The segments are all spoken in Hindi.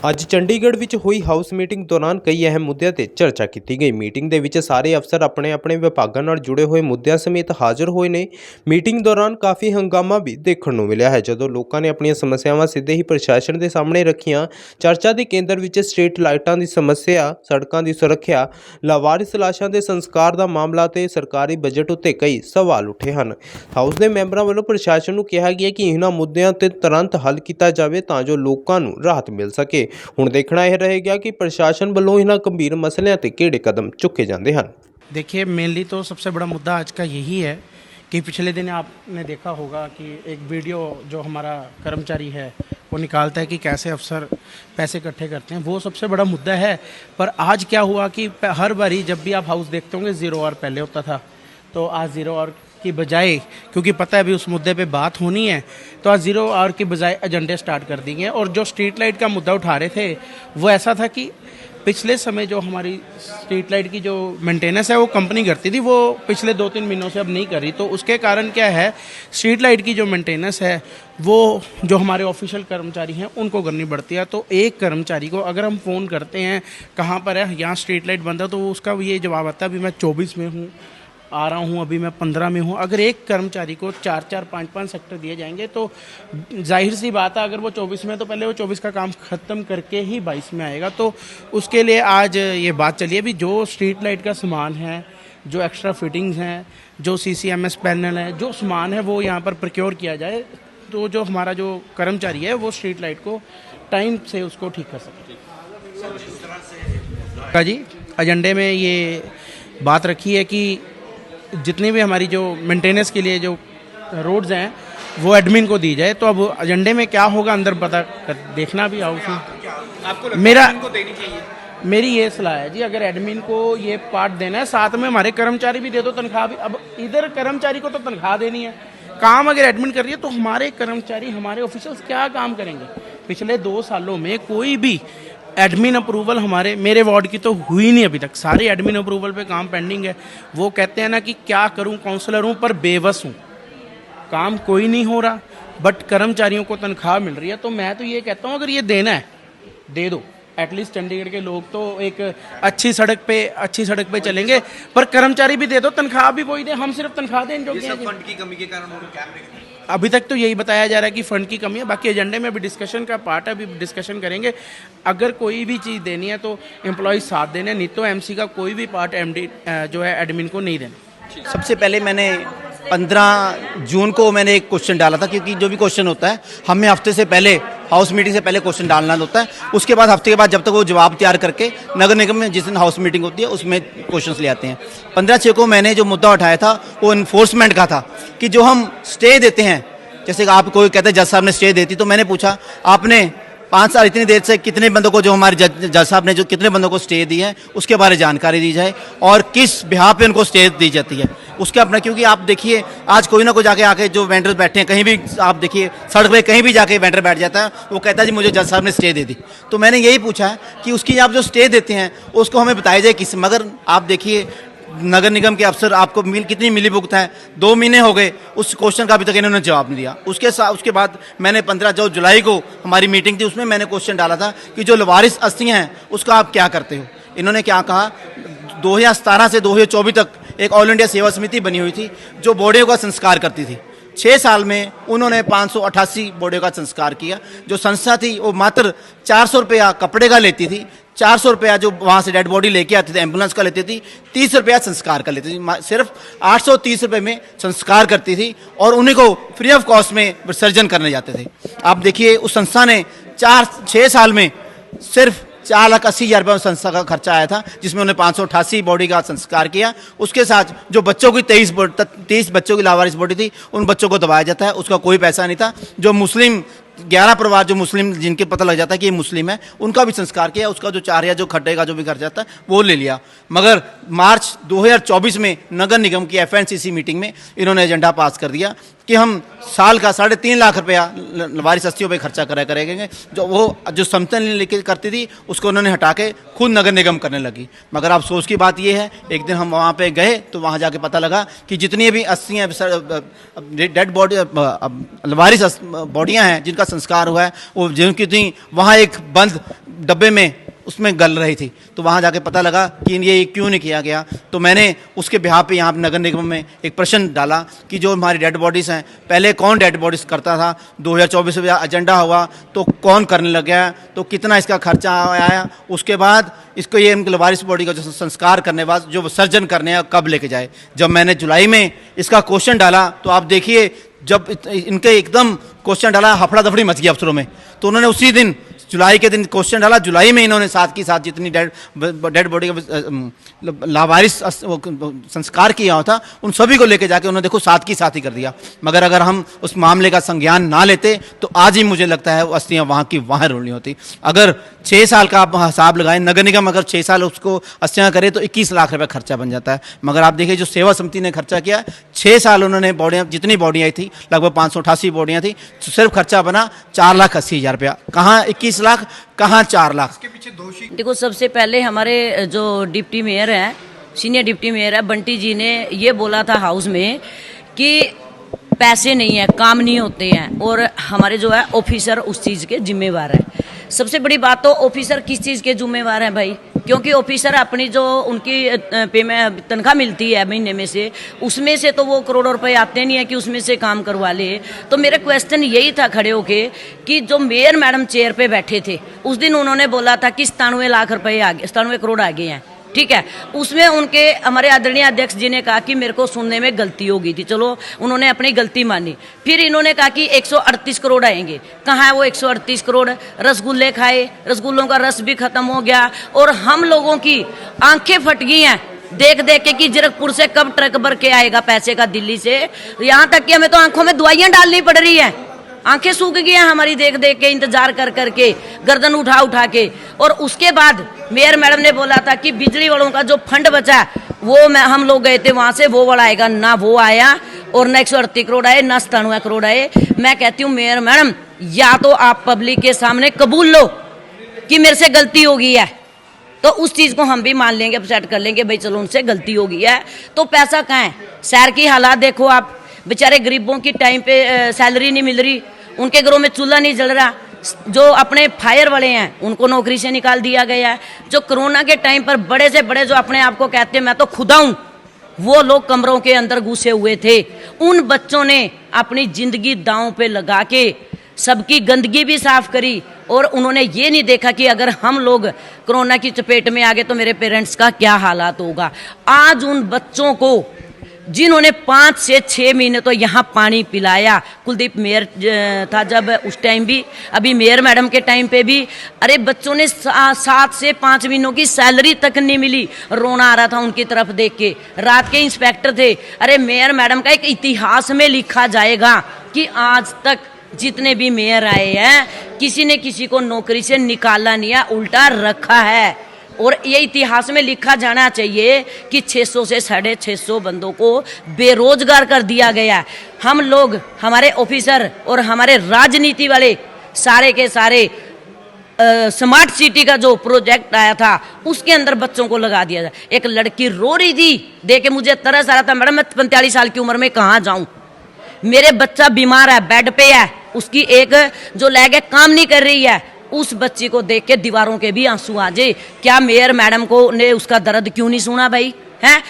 ਅੱਜ ਚੰਡੀਗੜ੍ਹ ਵਿੱਚ ਹੋਈ ਹਾਊਸ ਮੀਟਿੰਗ ਦੌਰਾਨ ਕਈ ਅਹਿਮ ਮੁੱਦਿਆਂ ਤੇ ਚਰਚਾ ਕੀਤੀ ਗਈ। ਮੀਟਿੰਗ ਦੇ ਵਿੱਚ ਸਾਰੇ ਅਫਸਰ ਆਪਣੇ ਵਿਭਾਗਾਂ ਨਾਲ ਜੁੜੇ ਹੋਏ ਮੁੱਦਿਆਂ ਸਮੇਤ ਹਾਜ਼ਰ ਹੋਏ ਨੇ। ਮੀਟਿੰਗ ਦੌਰਾਨ ਕਾਫੀ ਹੰਗਾਮਾ ਵੀ ਦੇਖਣ ਨੂੰ ਮਿਲਿਆ ਹੈ, ਜਦੋਂ ਲੋਕਾਂ ਨੇ ਆਪਣੀਆਂ ਸਮੱਸਿਆਵਾਂ ਸਿੱਧੇ ਹੀ ਪ੍ਰਸ਼ਾਸਨ ਦੇ ਸਾਹਮਣੇ ਰੱਖੀਆਂ। ਚਰਚਾ ਦੇ ਕੇਂਦਰ ਵਿੱਚ ਸਟਰੀਟ ਲਾਈਟਾਂ ਦੀ ਸਮੱਸਿਆ, ਸੜਕਾਂ ਦੀ ਸੁਰੱਖਿਆ, ਲਾਵਾਰਿਸ ਲਾਸ਼ਾਂ ਦੇ ਸੰਸਕਾਰ ਦਾ ਮਾਮਲਾ ਤੇ ਸਰਕਾਰੀ ਬਜਟ ਉੱਤੇ ਕਈ ਸਵਾਲ ਉੱਠੇ ਹਨ। ਹਾਊਸ ਦੇ ਮੈਂਬਰਾਂ ਵੱਲੋਂ ਪ੍ਰਸ਼ਾਸਨ ਨੂੰ ਕਿਹਾ ਗਿਆ ਕਿ ਇਹਨਾਂ ਮੁੱਦਿਆਂ ਤੇ ਤੁਰੰਤ ਹੱਲ ਕੀਤਾ ਜਾਵੇ ਤਾਂ ਜੋ ਲੋਕਾਂ ਨੂੰ ਰਾਹਤ ਮਿਲ ਸਕੇ। ਹੁਣ देखना यह रहेगा कि प्रशासन वालों इन्हां गंभीर मसलियां ते किहड़े कदम चुके जाते हैं। देखिए, मेनली तो सबसे बड़ा मुद्दा आज का यही है कि पिछले दिन आपने देखा होगा कि एक वीडियो जो हमारा कर्मचारी है वो निकालता है कि कैसे अफसर पैसे इकट्ठे करते हैं, वो सबसे बड़ा मुद्दा है। पर आज क्या हुआ कि हर बारी जब भी आप हाउस देखते होंगे 0 आवर पहले होता था, तो आज 0 आवर की बजाय, क्योंकि पता है अभी उस मुद्दे पे बात होनी है, तो आज 0 आवर की बजाय एजेंडे स्टार्ट कर दिए हैं। और जो स्ट्रीट लाइट का मुद्दा उठा रहे थे वो ऐसा था कि पिछले समय जो हमारी स्ट्रीट लाइट की जो मेंटेनेंस है वो कंपनी करती थी, वो पिछले 2-3 महीनों से अब नहीं कर रही। तो उसके कारण क्या है, स्ट्रीट लाइट की जो मेंटेनेंस है वो जो हमारे ऑफिशियल कर्मचारी हैं उनको करनी पड़ती है। तो एक कर्मचारी को अगर हम फ़ोन करते हैं कहाँ पर है, यहाँ स्ट्रीट लाइट बंद है, तो उसका ये जवाब आता है अभी मैं 24 में हूँ, आ रहा हूँ, अभी मैं 15 में हूँ। अगर एक कर्मचारी को 4-4, 5-5 सेक्टर दिए जाएंगे तो जाहिर सी बात है, अगर वो 24 में, तो पहले वो 24 का काम ख़त्म करके ही 22 में आएगा। तो उसके लिए आज ये बात चली है भी जो स्ट्रीट लाइट का सामान है, जो एक्स्ट्रा फिटिंग्स हैं, जो CCMS पैनल है, जो सामान है वो यहाँ पर प्रोक्योर किया जाए, तो जो हमारा जो कर्मचारी है वो स्ट्रीट लाइट को टाइम से उसको ठीक कर सके। जी, एजेंडे में ये बात रखी है कि जितनी भी हमारी जो मेंटेनेंस के लिए जो रोड्स हैं वो एडमिन को दी जाए। तो अब एजेंडे में क्या होगा अंदर पता देखना भी हाउस में आपको मेरा को देनी चाहिए। मेरी ये सलाह है जी, अगर एडमिन को ये पार्ट देना है, साथ में हमारे कर्मचारी भी दे दो तनख्वाह भी। अब इधर कर्मचारी को तो तनख्वाह देनी है, काम अगर एडमिन कर रही है तो हमारे कर्मचारी, हमारे ऑफिसर्स क्या काम करेंगे। पिछले 2 सालों में कोई भी एडमिन अप्रूवल मेरे वार्ड की तो हुई नहीं अभी तक, सारे एडमिन अप्रूवल पे काम पेंडिंग है। वो कहते हैं ना कि क्या करूं, काउंसलर हूं पर बेबस हूं, काम कोई नहीं हो रहा, बट कर्मचारियों को तनख्वाह मिल रही है। तो मैं तो ये कहता हूं अगर ये देना है दे दो। एटलीस्ट चंडीगढ़ के लोग तो एक अच्छी सड़क पे चलेंगे, पर कर्मचारी भी दे दो, तनख्वाह भी वही दे, हम सिर्फ तनख्वाह दें जो फंड की कमी के कारण अभी तक तो यही बताया जा रहा है कि फ़ंड की कमी है। बाकी एजेंडे में अभी डिस्कशन का पार्ट है, अभी डिस्कशन करेंगे। अगर कोई भी चीज़ देनी है तो एम्प्लॉय साथ देने, नहीं तो MC का कोई भी पार्ट MD जो है एडमिन को नहीं देना। सबसे पहले मैंने 15 जून को मैंने एक क्वेश्चन डाला था, क्योंकि जो भी क्वेश्चन होता है हमें हफ्ते से पहले, हाउस मीटिंग से पहले क्वेश्चन डालना होता है। उसके बाद हफ्ते के बाद जब तक वो जवाब तैयार करके नगर निगम में जिस दिन हाउस मीटिंग होती है उसमें क्वेश्चंस ले आते हैं। 15/6 को मैंने जो मुद्दा उठाया था वो इन्फोर्समेंट का था, कि जो हम स्टे देते हैं, जैसे कि आप कोई कहते हैं जज साहब ने स्टे देती, तो मैंने पूछा आपने 5 साल इतनी देर से कितने बंदों को, जो हमारे जज साहब ने जो कितने बंदों को स्टे दी है उसके बारे में जानकारी दी जाए, और किस बिहार पे उनको स्टे दी जाती है उसके अपना। क्योंकि आप देखिए आज कोई ना कोई जाके आके जो वेंडर बैठे हैं, कहीं भी आप देखिए सड़क पे कहीं भी जाके वेंडर बैठ जाता है, वो कहता है जी मुझे जज साहब ने स्टे दे दी। तो मैंने यही पूछा है कि उसकी आप जो स्टे देते हैं उसको हमें बताया जाए किस। मगर आप देखिए नगर निगम के अफसर, आपको कितनी मिली भुगत है, 2 महीने हो गए, उस क्वेश्चन का अभी तक इन्होंने जवाब नहीं दिया। उसके बाद मैंने 15 जुलाई को हमारी मीटिंग थी, उसमें मैंने क्वेश्चन डाला था कि जो लवारिस अस्थियाँ हैं उसका आप क्या करते हो। इन्होंने क्या कहा, 2017 से 2024 तक एक ऑल इंडिया सेवा समिति बनी हुई थी जो बॉडियों का संस्कार करती थी। 6 साल में उन्होंने 588 बॉडियों का संस्कार किया। जो संस्था थी वो मात्र 400 रुपया कपड़े का लेती थी, 400 रुपया जो वहाँ से डेड बॉडी लेके आती थी एम्बुलेंस का लेती थी, 30 रुपया संस्कार का लेती थी। सिर्फ 830 रुपये में संस्कार करती थी और उन्हीं को फ्री ऑफ कॉस्ट में विसर्जन करने जाते थे। आप देखिए उस संस्था ने 6 साल में सिर्फ 4,80,000 रुपये संस्था का खर्चा आया था, जिसमें उन्होंने 588 बॉडी का संस्कार किया। उसके साथ जो बच्चों की 23 बच्चों की लावारिस बॉडी थी, उन बच्चों को दबाया जाता है, उसका कोई पैसा नहीं था। जो मुस्लिम 11 परिवार जो मुस्लिम जिनके पता लग जाता है कि ये मुस्लिम है, उनका भी संस्कार किया, उसका जो 4 या जो खड्डे का जो भी खर्चा आता है वो ले लिया। मगर मार्च 2024 में नगर निगम की FNCC मीटिंग में इन्होंने एजेंडा पास कर दिया कि हम साल का 3.5 लाख रुपया लवारिस अस्थियों पे खर्चा करेंगे। जो समतल लेके करती थी उसको उन्होंने हटा के खुद नगर निगम करने लगी। मगर अफसोस की बात यह है, एक दिन हम वहाँ पे गए तो वहाँ जाके पता लगा कि जितनी भी अस्थियाँ, डेड बॉडी, लवारिस बॉडियाँ हैं जिनका संस्कार हुआ है, वो जिनकी थी वहाँ एक बंद डब्बे में उसमें गल रही थी। तो वहाँ जाके पता लगा कि ये क्यों नहीं किया गया। तो मैंने उसके बिहार पे यहाँ नगर निगम में एक प्रश्न डाला कि जो हमारी डेड बॉडीज़ हैं, पहले कौन डेड बॉडीज़ करता था, 2024 में एजेंडा हुआ तो कौन करने लग गया, तो कितना इसका खर्चा आया, उसके बाद इसको ये लावारिस बॉडी का जो संस्कार करने के बाद जो विसर्जन करने हैं कब लेके जाए। जब मैंने जुलाई में इसका क्वेश्चन डाला तो आप देखिए, जब इनके एकदम क्वेश्चन डाला, हफड़ा दफड़ी मच गई अफसरों में। तो उन्होंने उसी दिन जुलाई के दिन क्वेश्चन डाला, जुलाई में इन्होंने साथ की साथ जितनी डेड बॉडी का लावारिस संस्कार किया होता उन सभी को लेके जाके उन्होंने देखो साथ की साथ ही कर दिया। मगर अगर हम उस मामले का संज्ञान ना लेते तो आज ही मुझे लगता है वो अस्थियाँ वहाँ की वहाँ रोलनी होती। अगर 6 साल का आप हिसाब लगाएं, नगर निगम अगर 6 साल उसको अस्थियाँ करे तो 21 लाख रुपये खर्चा बन जाता है। मगर आप देखिए जो सेवा समिति ने खर्चा किया, 6 साल उन्होंने बॉडियाँ, जितनी बॉडियाँ थी लगभग 588 बॉडियाँ थी, सिर्फ खर्चा बना 4,80,000 रुपया। कहाँ 21 लाख, कहाँ 4 लाख। देखो, सबसे पहले हमारे जो डिप्टी मेयर हैं, सीनियर डिप्टी मेयर है बंटी जी ने ये बोला था हाउस में कि पैसे नहीं है, काम नहीं होते हैं, और हमारे जो है ऑफिसर उस चीज़ के जिम्मेवार है। सबसे बड़ी बात तो ऑफिसर किस चीज़ के जिम्मेवार हैं भाई, क्योंकि ऑफिसर अपनी जो उनकी पेमेंट तनख्वाह मिलती है महीने में से, उसमें से तो वो करोड़ों रुपए आते नहीं है कि उसमें से काम करवा ले। तो मेरा क्वेश्चन यही था खड़े होके कि जो मेयर मैडम चेयर पे बैठे थे उस दिन उन्होंने बोला था कि 97 लाख रुपए आगे, 97 करोड़ आगे हैं, ठीक है। उसमें उनके हमारे आदरणीय अध्यक्ष जी ने कहा कि मेरे को सुनने में गलती हो गई थी, चलो उन्होंने अपनी गलती मानी। फिर इन्होंने कहा कि 138 करोड़ आएंगे। कहाँ है वो 138 करोड़? रसगुल्ले खाए, रसगुल्लों का रस भी खत्म हो गया, और हम लोगों की आंखें फट गई हैं देख देख के कि जीरकपुर से कब ट्रक भर के आएगा पैसे का दिल्ली से। यहाँ तक कि हमें तो आंखों में दवाइयां डालनी पड़ रही है, आंखें सूख गई हैं हमारी देख देख के, इंतजार कर करके, गर्दन उठा उठा के। और उसके बाद मेयर मैडम ने बोला था कि बिजली वालों का जो फंड बचा वो हम लोग गए थे वहां से, वो वाला आएगा ना, वो आया, और न 138 करोड़ आए न 97 करोड़ आए। मैं कहती हूँ मेयर मैडम, या तो आप पब्लिक के सामने कबूल लो कि मेरे से गलती हो गई है, तो उस चीज को हम भी मान लेंगे, सेट कर लेंगे, भाई चलो उनसे गलती हो गई है। तो पैसा कहाँ है? शहर की हालात देखो आप, बेचारे गरीबों की टाइम पे सैलरी नहीं मिल रही, उनके घरों में चूल्हा नहीं जल रहा, जो अपने फायर वाले हैं उनको नौकरी से निकाल दिया गया है। जो कोरोना के टाइम पर बड़े से बड़े जो अपने आप को कहते हैं मैं तो खुदा हूं, वो लोग कमरों के अंदर घुसे हुए थे। उन बच्चों ने अपनी जिंदगी दांव पे लगा के सबकी गंदगी भी साफ करी, और उन्होंने ये नहीं देखा कि अगर हम लोग कोरोना की चपेट में आ गए तो मेरे पेरेंट्स का क्या हालात होगा। आज उन बच्चों को जिन्होंने 5 से 6 महीने तो यहाँ पानी पिलाया, कुलदीप मेयर था जब उस टाइम भी, अभी मेयर मैडम के टाइम पे भी, अरे बच्चों ने 7 से 5 महीनों की सैलरी तक नहीं मिली, रोना आ रहा था उनकी तरफ देख के। रात के इंस्पेक्टर थे। अरे मेयर मैडम का एक इतिहास में लिखा जाएगा कि आज तक जितने भी मेयर आए हैं किसी ने किसी को नौकरी से निकाला नहीं है, उल्टा रखा है। और ये इतिहास में लिखा जाना चाहिए कि 600 से 650 बंदों को बेरोजगार कर दिया गया। हम लोग, हमारे ऑफिसर और हमारे राजनीति वाले सारे के सारे स्मार्ट सिटी का जो प्रोजेक्ट आया था उसके अंदर बच्चों को लगा दिया जाए। एक लड़की रो रही थी, देख के मुझे तरस आ रहा था, मैडम मैं 45 साल की उम्र में कहाँ जाऊं, मेरे बच्चा बीमार है, बेड पे है, उसकी एक जो लेग है काम नहीं कर रही है, उस बच्ची को देख के दीवारों के भी आंसू आ जाए। क्या मेयर मैडम को ने उसका दर्द क्यों नहीं सुना भाई? हैं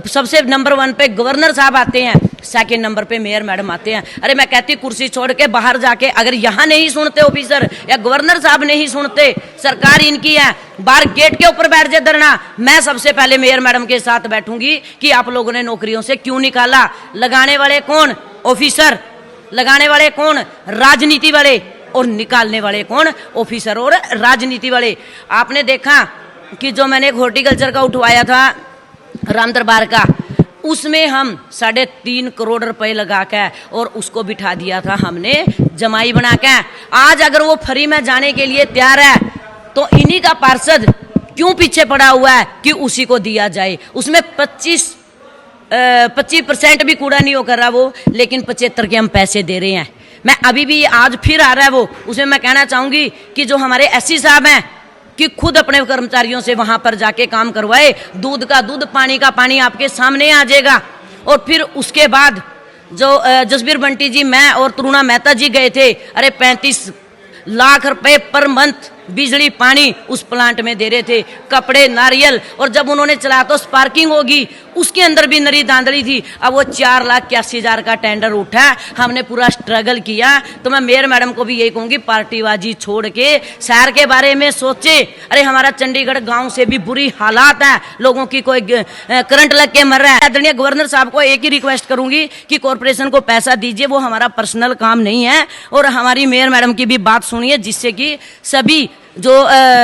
सबसे नंबर 1 पे गवर्नर साहब आते हैं, सेकंड नंबर पे मेयर मैडम आते हैं। अरे मैं कहती कुर्सी छोड़ के बाहर जाके, अगर यहाँ नहीं सुनते ऑफिसर या गवर्नर साहब नहीं सुनते, सरकार इनकी है, बाहर गेट के ऊपर बैठ जाए धरना, मैं सबसे पहले मेयर मैडम के साथ बैठूंगी कि आप लोगों ने नौकरियों से क्यों निकाला। लगाने वाले कौन? ऑफिसर। लगाने वाले कौन? राजनीति वाले। और निकालने वाले कौन? ऑफिसर और राजनीति वाले। आपने देखा कि जो मैंने एक हॉर्टिकल्चर का उठवाया था राम दरबार का, उसमें हम 3.5 करोड़ रुपए लगा के और उसको बिठा दिया था हमने जमाई बना के। आज अगर वो फ्री में जाने के लिए तैयार है तो इन्हीं का पार्षद क्यों पीछे पड़ा हुआ है कि उसी को दिया जाए। उसमें 25% भी कूड़ा नहीं हो कर रहा वो, लेकिन 75 के हम पैसे दे रहे हैं। मैं अभी भी आज फिर आ रहा है वो, उसमें मैं कहना चाहूंगी कि जो हमारे एससी साहब हैं कि खुद अपने कर्मचारियों से वहां पर जाके काम करवाए। दूध का दूध, पानी का पानी आपके सामने आ जाएगा। और फिर उसके बाद जो जसबीर बंटी जी, मैं और तरुणा मेहता जी गए थे, अरे 35 लाख रुपए पर मंथ बिजली पानी उस प्लांट में दे रहे थे, कपड़े नारियल, और जब उन्होंने चलाया तो स्पार्किंग होगी, उसके अंदर भी नरी दांदली थी। अब वो 4,81,000 का टेंडर उठा, हमने पूरा स्ट्रगल किया। तो मैं मेयर मैडम को भी यही कहूंगी, पार्टीबाजी छोड़ के शहर के बारे में सोचे। अरे हमारा चंडीगढ़ गांव से भी बुरी हालात है, लोगों की कोई करंट लग के मर रहा है। आदरणीय गवर्नर साहब को एक ही रिक्वेस्ट करूंगी कि कॉर्पोरेशन को पैसा दीजिए, वो हमारा पर्सनल काम नहीं है, और हमारी मेयर मैडम की भी बात सुनिए, जिससे कि सभी जो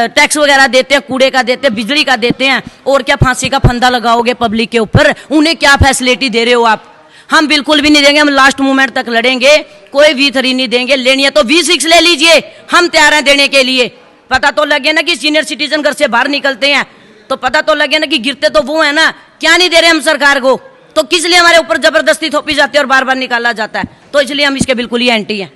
टैक्स वगैरह देते हैं, कूड़े का देते हैं, बिजली का देते हैं, और क्या फांसी का फंदा लगाओगे पब्लिक के ऊपर, उन्हें क्या फैसिलिटी दे रहे हो आप? हम बिल्कुल भी नहीं देंगे, हम लास्ट मोमेंट तक लड़ेंगे, कोई V3 नहीं देंगे। लेनी है तो V6 ले लीजिए, हम तैयार हैं देने के लिए। पता तो लगे ना कि सीनियर सिटीजन घर से बाहर निकलते हैं, तो पता तो लगे ना कि गिरते तो वो है ना, क्या नहीं दे रहे हम सरकार को, तो किस लिए हमारे ऊपर जबरदस्ती थोपी जाती है और बार बार निकाला जाता है? तो इसलिए हम इसके बिल्कुल ही एंटी हैं।